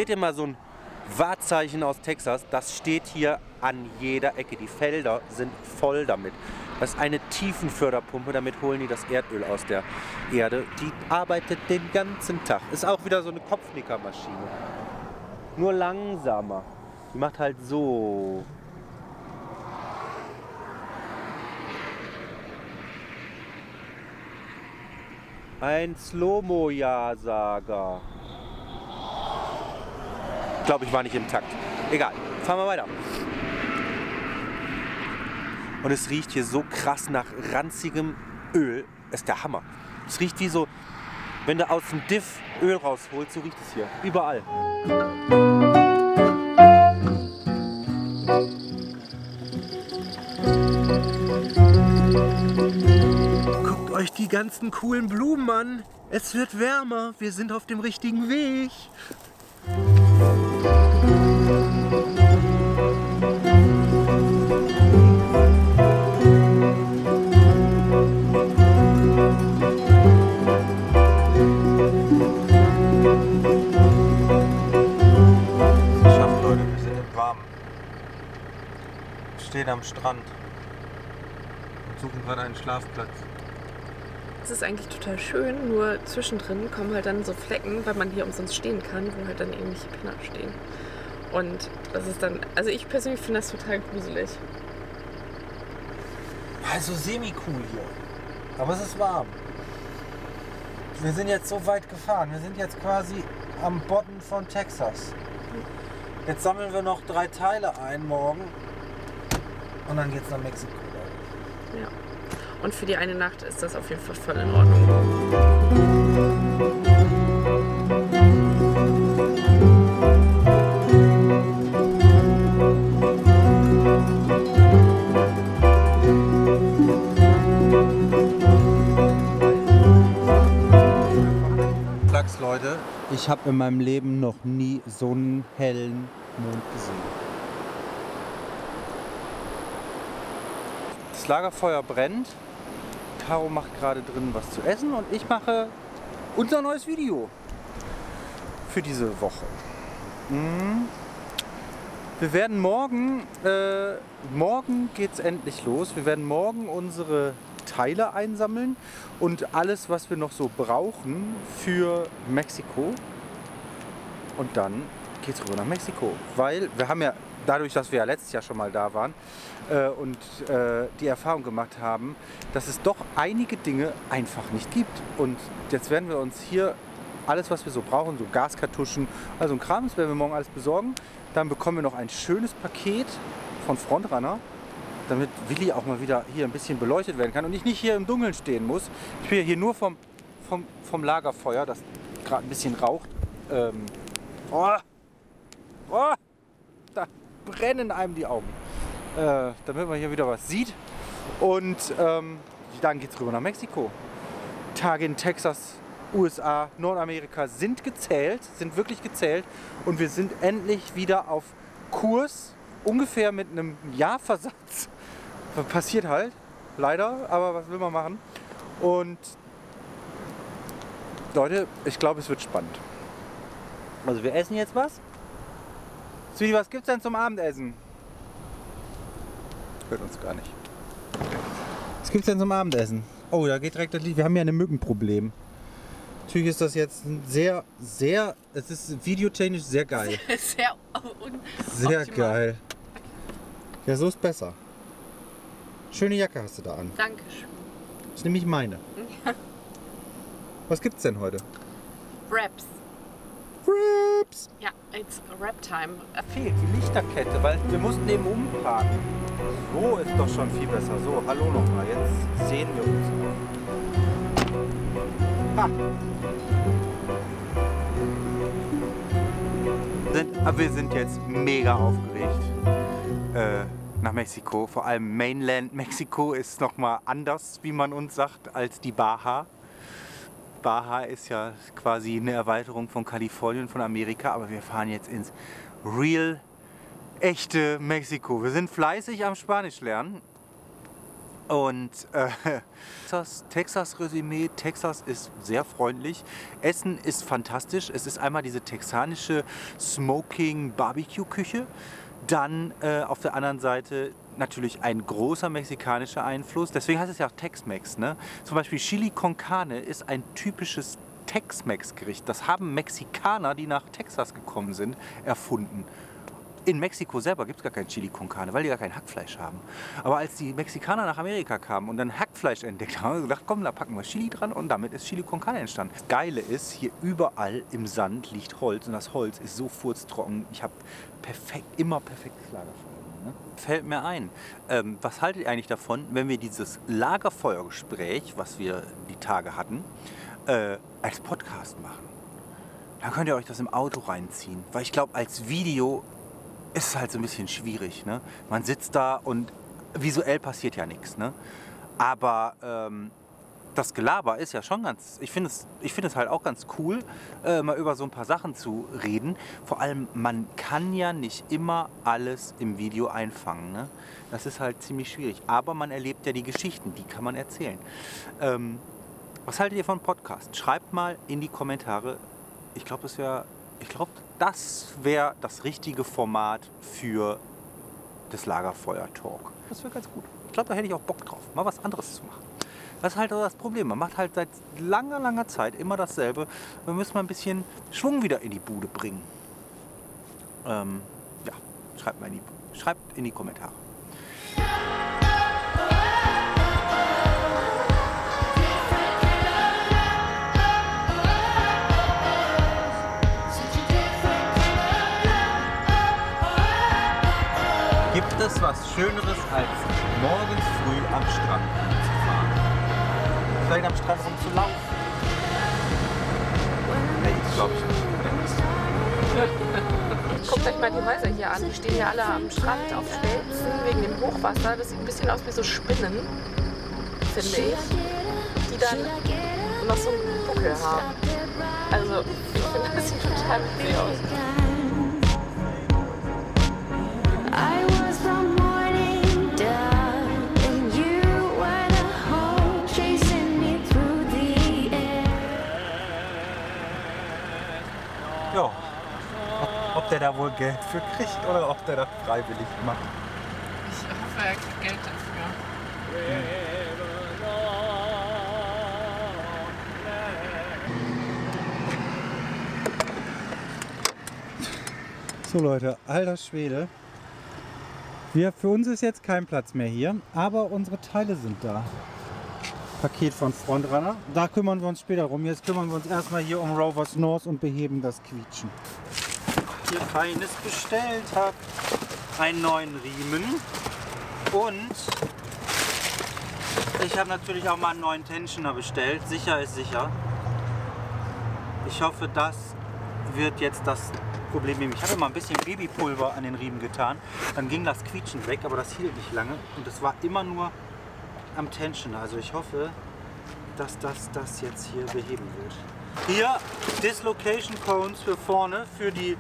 seht ihr mal so ein Wahrzeichen aus Texas, das steht hier an jeder Ecke. Die Felder sind voll damit. Das ist eine Tiefenförderpumpe, damit holen die das Erdöl aus der Erde. Die arbeitet den ganzen Tag. Ist auch wieder so eine Kopfnickermaschine. Nur langsamer. Die macht halt so. Ein Slow-Mo-Ja-Sager. Ich glaube, ich war nicht im Takt. Egal, fahren wir weiter. Und es riecht hier so krass nach ranzigem Öl. Das ist der Hammer. Es riecht wie so, wenn du aus dem Diff Öl rausholst, so riecht es hier. Überall. Guckt euch die ganzen coolen Blumen an. Es wird wärmer. Wir sind auf dem richtigen Weg. Stehen am Strand und suchen gerade einen Schlafplatz. Es ist eigentlich total schön, nur zwischendrin kommen halt dann so Flecken, weil man hier umsonst stehen kann, wo halt dann irgendwelche Penner stehen. Und das ist dann, also ich persönlich finde das total gruselig. Also semi-cool hier, aber es ist warm. Wir sind jetzt so weit gefahren, wir sind jetzt quasi am Bodden von Texas. Jetzt sammeln wir noch 3 Teile ein morgen. Und dann geht's nach Mexiko. Ja. Und für die eine Nacht ist das auf jeden Fall voll in Ordnung. Sag's Leute, ich habe in meinem Leben noch nie so einen hellen Mond gesehen. Das Lagerfeuer brennt, Caro macht gerade drin was zu essen und ich mache unser neues Video für diese Woche. Wir werden morgen geht's endlich los, wir werden morgen unsere Teile einsammeln und alles, was wir noch so brauchen für Mexiko, und dann geht's rüber nach Mexiko, weil wir haben ja dadurch, dass wir ja letztes Jahr schon mal da waren und die Erfahrung gemacht haben, dass es doch einige Dinge einfach nicht gibt. Und jetzt werden wir uns hier alles, was wir so brauchen, so Gaskartuschen, also ein Kram, das werden wir morgen alles besorgen. Dann bekommen wir noch ein schönes Paket von Frontrunner, damit Willi auch mal wieder hier ein bisschen beleuchtet werden kann und ich nicht hier im Dunkeln stehen muss. Ich bin ja hier nur vom Lagerfeuer, das gerade ein bisschen raucht. Da brennen einem die Augen, damit man hier wieder was sieht. Und dann geht's rüber nach Mexiko. Tage in Texas, USA, Nordamerika sind gezählt, sind wirklich gezählt. Und wir sind endlich wieder auf Kurs, ungefähr mit einem Jahrversatz. Passiert halt, leider, aber was will man machen? Und Leute, ich glaube, es wird spannend. Also wir essen jetzt was. Sweetie, was gibt's denn zum Abendessen? Hört uns gar nicht. Was gibt's denn zum Abendessen? Oh, da geht direkt das Licht. Wir haben ja ein Mückenproblem. Natürlich ist das jetzt es ist videotechnisch sehr geil. Sehr geil. Ja, so ist besser. Schöne Jacke hast du da an. Dankeschön. Das ist nämlich meine. Was gibt's denn heute? Wraps. Wraps! Ja, it's Wrap time. Fehlt die Lichterkette, weil wir mussten eben umparken. So ist doch schon viel besser. So, hallo nochmal. Jetzt sehen wir uns noch. Wir sind jetzt mega aufgeregt nach Mexiko. Vor allem Mainland Mexiko ist nochmal anders, wie man uns sagt, als die Baja. Baja ist ja quasi eine Erweiterung von Kalifornien, von Amerika, aber wir fahren jetzt ins echte Mexiko. Wir sind fleißig am Spanisch lernen Und Texas-Resümee, Texas ist sehr freundlich. Essen ist fantastisch. Es ist einmal diese texanische Smoking-Barbecue-Küche. Dann auf der anderen Seite natürlich ein großer mexikanischer Einfluss. Deswegen heißt es ja auch Tex-Mex. Ne? Zum Beispiel Chili con Carne ist ein typisches Tex-Mex-Gericht. Das haben Mexikaner, die nach Texas gekommen sind, erfunden. In Mexiko selber gibt es gar kein Chili con Carne, weil die gar kein Hackfleisch haben. Aber als die Mexikaner nach Amerika kamen und dann Hackfleisch entdeckt haben, haben sie gedacht, komm, da packen wir Chili dran und damit ist Chili con Carne entstanden. Das Geile ist, hier überall im Sand liegt Holz und das Holz ist so furztrocken. Ich habe immer perfektes Lagerfeuer. Ne? Fällt mir ein, was haltet ihr eigentlich davon, wenn wir dieses Lagerfeuergespräch, was wir die Tage hatten, als Podcast machen? Dann könnt ihr euch das im Auto reinziehen, weil ich glaube, als Video ist es halt so ein bisschen schwierig. Ne? Man sitzt da und visuell passiert ja nichts. Ne? Aber das Gelaber ist ja schon ganz, ich finde es halt auch ganz cool, mal über so ein paar Sachen zu reden. Vor allem, man kann ja nicht immer alles im Video einfangen. Ne? Das ist halt ziemlich schwierig. Aber man erlebt ja die Geschichten, die kann man erzählen. Was haltet ihr von Podcast? Schreibt mal in die Kommentare. Ich glaube, das wäre das richtige Format für das Lagerfeuer-Talk. Das wäre ganz gut. Ich glaube, da hätte ich auch Bock drauf, mal was anderes zu machen. Das ist halt auch das Problem. Man macht halt seit langer Zeit immer dasselbe. Wir müssen mal ein bisschen Schwung wieder in die Bude bringen. Ja, schreibt in die Kommentare. Gibt es was Schöneres, als morgens früh am Strand zu fahren? Vielleicht am Strand rumzulaufen? Nee, das glaube ich nicht. Guckt euch mal die Häuser hier an. Die stehen ja alle am Strand auf Stelzen wegen dem Hochwasser. Das sieht ein bisschen aus wie so Spinnen, finde ich, die dann noch so einen Buckel haben. Also, ich finde, das sieht total witzig aus. Ja, ob der da wohl Geld für kriegt oder ob der das freiwillig macht. Ich hoffe, er kriegt Geld dafür. So Leute, alter Schwede. Für uns ist jetzt kein Platz mehr hier, aber unsere Teile sind da. Paket von Frontrunner. Da kümmern wir uns später rum. Jetzt kümmern wir uns erstmal hier um Rovers North und beheben das Quietschen. Hier Feines bestellt habe. Einen neuen Riemen. Und ich habe natürlich auch mal einen neuen Tensioner bestellt. Sicher ist sicher. Ich hoffe, das wird jetzt das Problem nehmen. Ich hatte mal ein bisschen Babypulver an den Riemen getan. Dann ging das Quietschen weg, aber das hielt nicht lange. Und es war immer nur am Tensioner. Also ich hoffe, dass das jetzt hier beheben wird. Hier Dislocation Cones für vorne, für die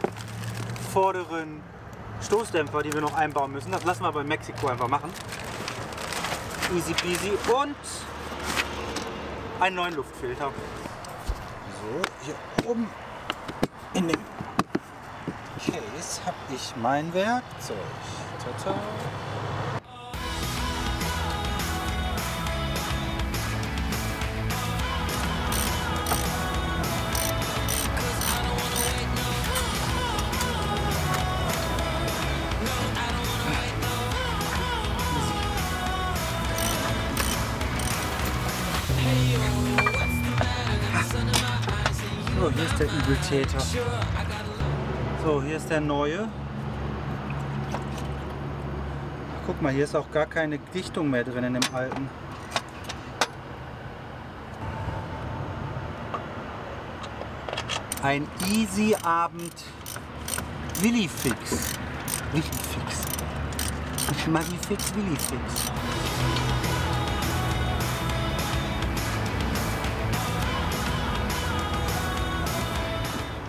vorderen Stoßdämpfer, die wir noch einbauen müssen. Das lassen wir bei Mexiko einfach machen. Easy peasy. Und einen neuen Luftfilter. So, hier oben in dem Case habe ich mein Werkzeug. Tata. So, hier ist der Übeltäter. So, hier ist der neue. Guck mal, hier ist auch gar keine Dichtung mehr drin in dem alten. Ein easy Abend Willifix. Willifix. Magifix Willifix.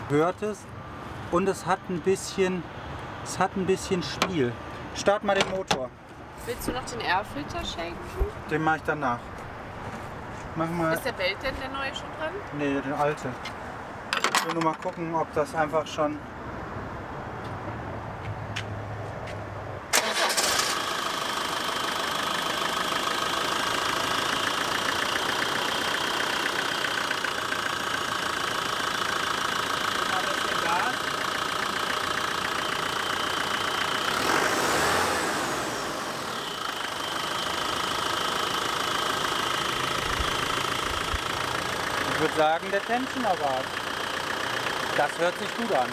Hört es und es hat ein bisschen Spiel. Start mal den Motor. Willst du noch den Airfilter shaken? Den mache ich danach. Mach mal. Ist der Welt denn der neue schon dran? Nee, den alte. Ich will nur mal gucken, ob das einfach schon. Ich würde sagen, der Tensionapparat. Das hört sich gut an.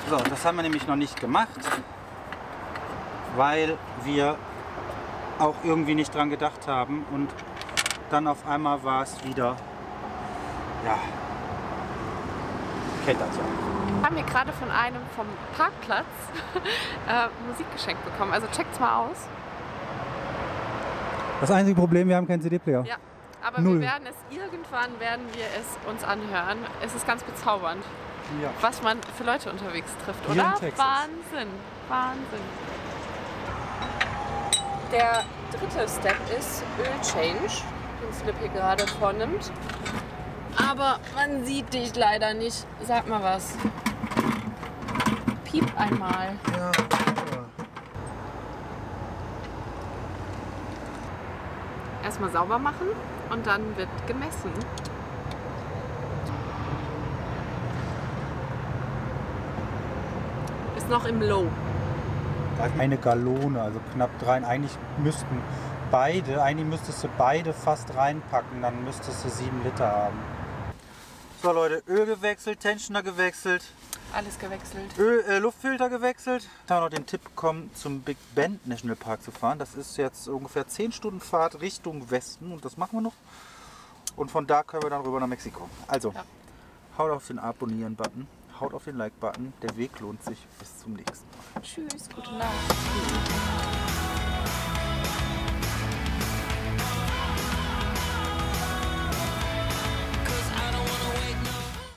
So, das haben wir nämlich noch nicht gemacht, weil wir auch irgendwie nicht dran gedacht haben und dann auf einmal war es wieder, ja, kennt das ja. Wir haben hier gerade von einem vom Parkplatz Musik geschenkt bekommen. Also checkt's mal aus. Das einzige Problem, wir haben keinen CD-Player. Ja, aber wir werden es uns anhören. Es ist ganz bezaubernd, Ja. was man für Leute unterwegs trifft, Hier oder? in Texas. Wahnsinn, Wahnsinn. Der dritte Step ist Öl-Change, den Slip hier gerade vornimmt. Aber man sieht dich leider nicht. Sag mal was. Piep einmal. Ja. Erstmal sauber machen und dann wird gemessen. Ist noch im Low. Eine Gallone, also knapp 3. Eigentlich müsstest du beide fast reinpacken, dann müsstest du 7 Liter haben. So Leute, Öl gewechselt, Tensioner gewechselt, Alles gewechselt. Luftfilter gewechselt. Dann haben wir noch den Tipp bekommen, zum Big Bend National Park zu fahren. Das ist jetzt ungefähr 10 Stunden Fahrt Richtung Westen und das machen wir noch. Und von da können wir dann rüber nach Mexiko. Also, Ja. haut auf den Abonnieren-Button, haut auf den Like-Button. Der Weg lohnt sich. Bis zum nächsten Mal. Tschüss, gute Nacht.